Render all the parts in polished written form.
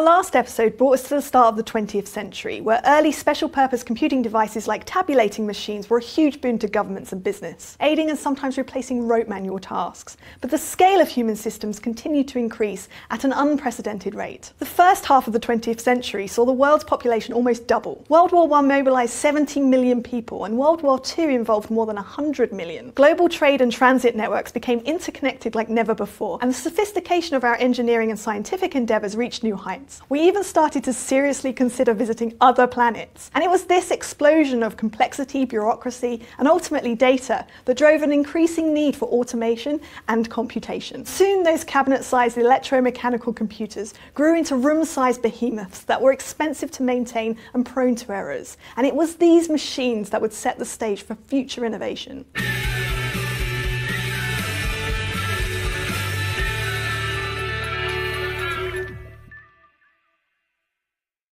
last episode brought us to the start of the 20th century, where early special-purpose computing devices like tabulating machines were a huge boon to governments and business, aiding and sometimes replacing rote manual tasks. But the scale of human systems continued to increase at an unprecedented rate. The first half of the 20th century saw the world's population almost double. World War I mobilised 70 million people, and World War II involved more than 100 million. Global trade and transit networks became interconnected like never before, and the sophistication of our engineering and scientific endeavours reached new heights. We even started to seriously consider visiting other planets. And it was this explosion of complexity, bureaucracy, and ultimately data that drove an increasing need for automation and computation. Soon those cabinet-sized electromechanical computers grew into room-sized behemoths that were expensive to maintain and prone to errors. And it was these machines that would set the stage for future innovation.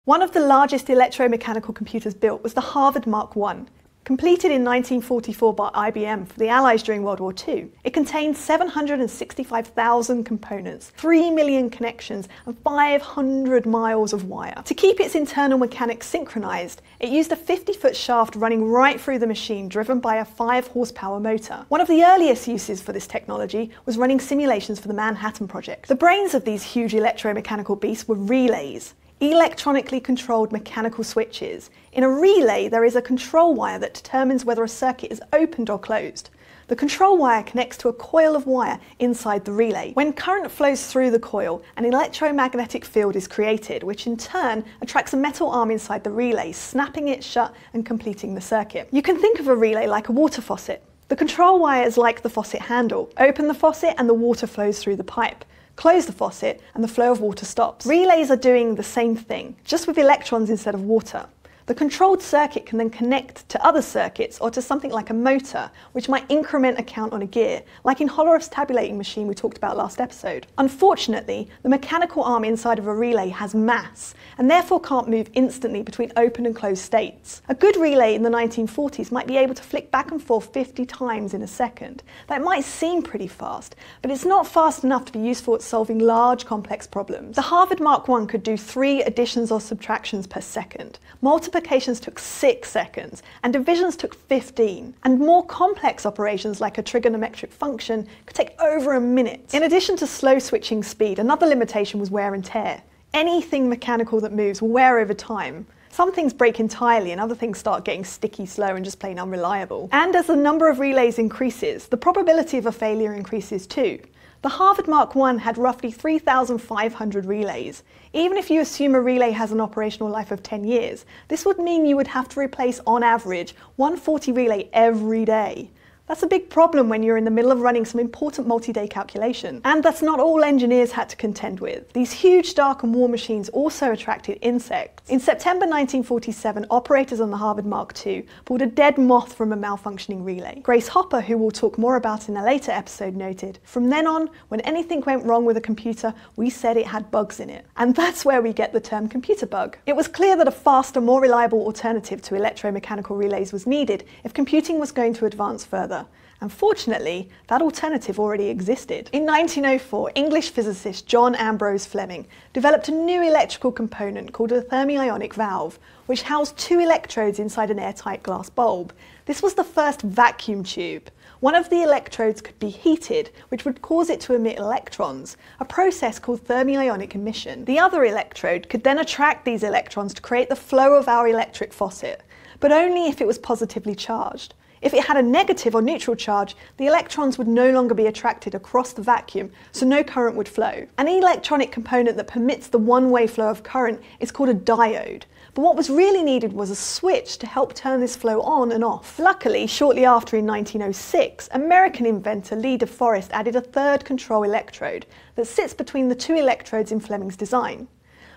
One of the largest electromechanical computers built was the Harvard Mark I, completed in 1944 by IBM for the Allies during World War II. It contained 765,000 components, 3 million connections, and 500 miles of wire. To keep its internal mechanics synchronized, it used a 50-foot shaft running right through the machine, driven by a 5-horsepower motor. One of the earliest uses for this technology was running simulations for the Manhattan Project. The brains of these huge electromechanical beasts were relays, electronically controlled mechanical switches. In a relay, there is a control wire that determines whether a circuit is opened or closed. The control wire connects to a coil of wire inside the relay. When current flows through the coil, an electromagnetic field is created, which in turn attracts a metal arm inside the relay, snapping it shut and completing the circuit. You can think of a relay like a water faucet. The control wire is like the faucet handle. Open the faucet and the water flows through the pipe. Close the faucet and the flow of water stops. Relays are doing the same thing, just with electrons instead of water. The controlled circuit can then connect to other circuits or to something like a motor, which might increment a count on a gear, like in Hollerith's tabulating machine we talked about last episode. Unfortunately, the mechanical arm inside of a relay has mass, and therefore can't move instantly between open and closed states. A good relay in the 1940s might be able to flick back and forth 50 times in a second. That might seem pretty fast, but it's not fast enough to be useful at solving large, complex problems. The Harvard Mark I could do 3 additions or subtractions per second. Multiplications took 6 seconds, and divisions took 15. And more complex operations like a trigonometric function could take over a minute. In addition to slow switching speed, another limitation was wear and tear. Anything mechanical that moves will wear over time. Some things break entirely and other things start getting sticky, slow, and just plain unreliable. And as the number of relays increases, the probability of a failure increases too. The Harvard Mark I had roughly 3,500 relays. Even if you assume a relay has an operational life of 10 years, this would mean you would have to replace, on average, 140 relay every day. That's a big problem when you're in the middle of running some important multi-day calculation. And that's not all engineers had to contend with. These huge dark and war machines also attracted insects. In September 1947, operators on the Harvard Mark II pulled a dead moth from a malfunctioning relay. Grace Hopper, who we'll talk more about in a later episode, noted, "From then on, when anything went wrong with a computer, we said it had bugs in it." And that's where we get the term computer bug. It was clear that a faster, more reliable alternative to electromechanical relays was needed if computing was going to advance further. Unfortunately, that alternative already existed. In 1904, English physicist John Ambrose Fleming developed a new electrical component called a thermionic valve, which housed 2 electrodes inside an airtight glass bulb. This was the first vacuum tube. One of the electrodes could be heated, which would cause it to emit electrons, a process called thermionic emission. The other electrode could then attract these electrons to create the flow of our electric faucet, but only if it was positively charged. If it had a negative or neutral charge, the electrons would no longer be attracted across the vacuum, so no current would flow. An electronic component that permits the one-way flow of current is called a diode. But what was really needed was a switch to help turn this flow on and off. Luckily, shortly after in 1906, American inventor Lee de Forest added a third control electrode that sits between the 2 electrodes in Fleming's design.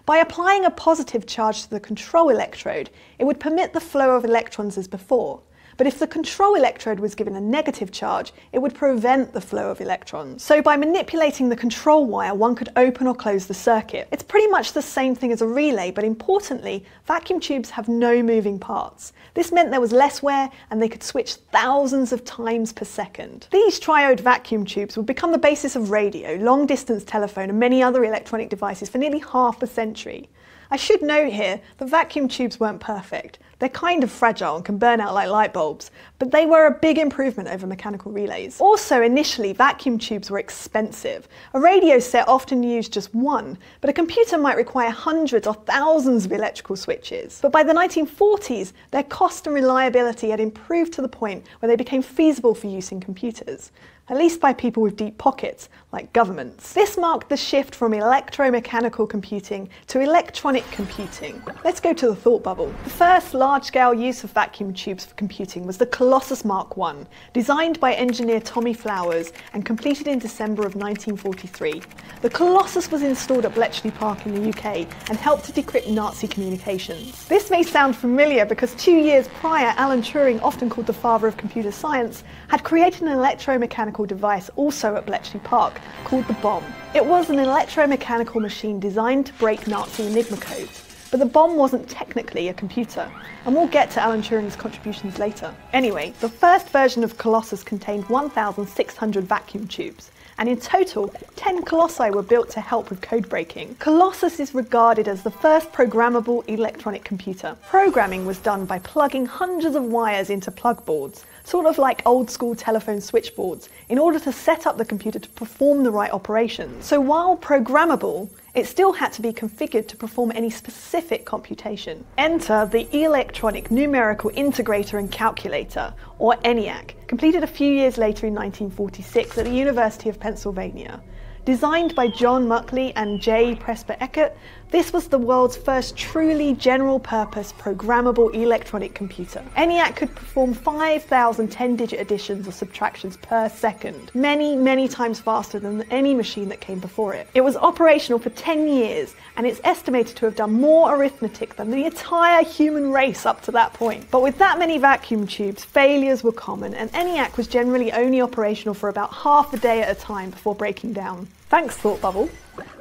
By applying a positive charge to the control electrode, it would permit the flow of electrons as before. but if the control electrode was given a negative charge, it would prevent the flow of electrons. So by manipulating the control wire, one could open or close the circuit. It's pretty much the same thing as a relay, but importantly, vacuum tubes have no moving parts. This meant there was less wear and they could switch thousands of times per second. These triode vacuum tubes would become the basis of radio, long-distance telephone and many other electronic devices for nearly half a century. I should note here that vacuum tubes weren't perfect. They're kind of fragile and can burn out like light bulbs, but they were a big improvement over mechanical relays. Also, initially, vacuum tubes were expensive. A radio set often used just one, but a computer might require hundreds or thousands of electrical switches. But by the 1940s, their cost and reliability had improved to the point where they became feasible for use in computers, at least by people with deep pockets, like governments. This marked the shift from electromechanical computing to electronic computing. Let's go to the thought bubble. The first large-scale use of vacuum tubes for computing was the Colossus Mark I, designed by engineer Tommy Flowers and completed in December of 1943. The Colossus was installed at Bletchley Park in the UK and helped to decrypt Nazi communications. This may sound familiar because 2 years prior, Alan Turing, often called the father of computer science, had created an electromechanical device also at Bletchley Park called the bomb. It was an electromechanical machine designed to break Nazi Enigma codes. But the bomb wasn't technically a computer, and we'll get to Alan Turing's contributions later. Anyway, the first version of Colossus contained 1,600 vacuum tubes, and in total, 10 colossi were built to help with code breaking. Colossus is regarded as the first programmable electronic computer. Programming was done by plugging hundreds of wires into plug boards, sort of like old school telephone switchboards, in order to set up the computer to perform the right operations. So while programmable, it still had to be configured to perform any specific computation. Enter the Electronic Numerical Integrator and Calculator, or ENIAC, completed a few years later in 1946 at the University of Pennsylvania. Designed by John Muckley and J. Presper Eckert, this was the world's first truly general-purpose programmable electronic computer. ENIAC could perform 5,000 10-digit additions or subtractions per second, many times faster than any machine that came before it. It was operational for 10 years, and it's estimated to have done more arithmetic than the entire human race up to that point. But with that many vacuum tubes, failures were common, and ENIAC was generally only operational for about half a day at a time before breaking down. Thanks, Thought Bubble.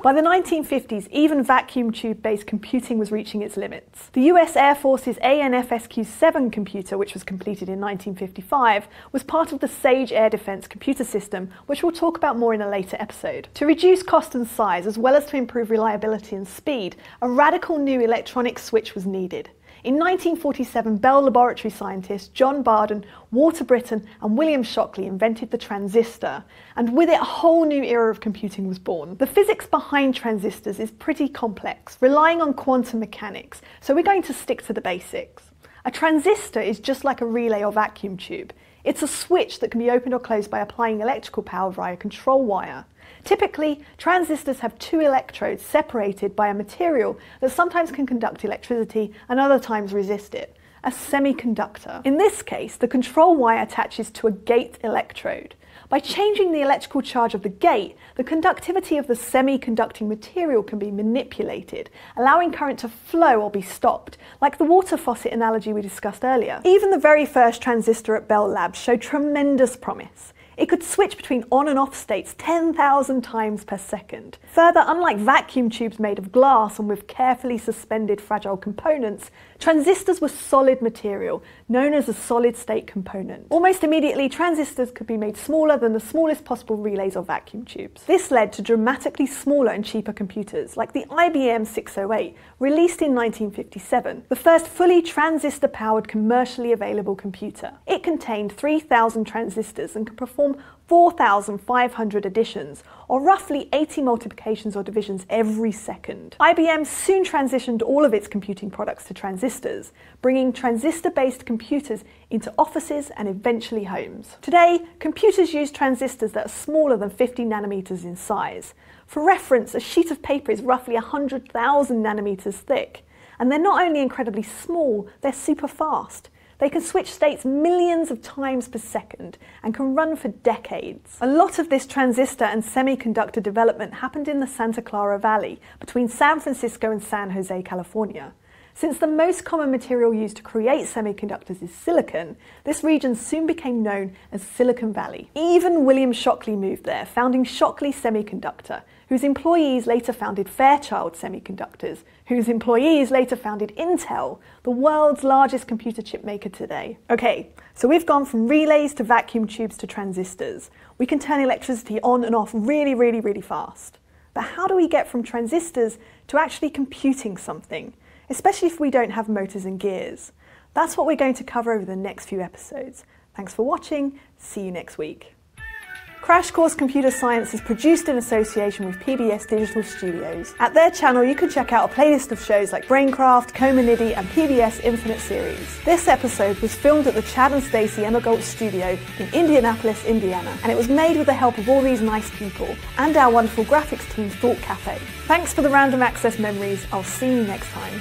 By the 1950s, even vacuum tube-based computing was reaching its limits. The US Air Force's ANFSQ-7 computer, which was completed in 1955, was part of the SAGE air defense computer system, which we'll talk about more in a later episode. To reduce cost and size, as well as to improve reliability and speed, a radical new electronic switch was needed. In 1947, Bell Laboratory scientists John Barden, Walter Britton and William Shockley invented the transistor, and with it a whole new era of computing was born. The physics behind transistors is pretty complex, relying on quantum mechanics, so we're going to stick to the basics. A transistor is just like a relay or vacuum tube. It's a switch that can be opened or closed by applying electrical power via a control wire. Typically, transistors have two electrodes separated by a material that sometimes can conduct electricity and other times resist it, a semiconductor. In this case, the control wire attaches to a gate electrode. By changing the electrical charge of the gate, the conductivity of the semiconducting material can be manipulated, allowing current to flow or be stopped, like the water faucet analogy we discussed earlier. Even the very first transistor at Bell Labs showed tremendous promise. It could switch between on and off states 10,000 times per second. Further, unlike vacuum tubes made of glass and with carefully suspended fragile components, transistors were solid material, known as a solid-state component. Almost immediately, transistors could be made smaller than the smallest possible relays or vacuum tubes. This led to dramatically smaller and cheaper computers, like the IBM 608, released in 1957, the first fully transistor-powered commercially available computer. It contained 3,000 transistors and could perform 4,500 additions, or roughly 80 multiplications or divisions every second. IBM soon transitioned all of its computing products to transistors, bringing transistor-based computers into offices and eventually homes. Today, computers use transistors that are smaller than 50 nanometers in size. For reference, a sheet of paper is roughly 100,000 nanometers thick. And they're not only incredibly small, they're super fast. They can switch states millions of times per second and can run for decades. A lot of this transistor and semiconductor development happened in the Santa Clara Valley between San Francisco and San Jose, California. Since the most common material used to create semiconductors is silicon, this region soon became known as Silicon Valley. Even William Shockley moved there, founding Shockley Semiconductor, whose employees later founded Fairchild Semiconductors, whose employees later founded Intel, the world's largest computer chip maker today. Okay, so we've gone from relays to vacuum tubes to transistors. We can turn electricity on and off really fast. But how do we get from transistors to actually computing something? Especially if we don't have motors and gears. That's what we're going to cover over the next few episodes. Thanks for watching, see you next week. Crash Course Computer Science is produced in association with PBS Digital Studios. At their channel you can check out a playlist of shows like Braincraft, Coma Niddy and PBS Infinite Series. This episode was filmed at the Chad and Stacey Emmergalt studio in Indianapolis, Indiana, and it was made with the help of all these nice people and our wonderful graphics team Thought Cafe. Thanks for the random access memories, I'll see you next time.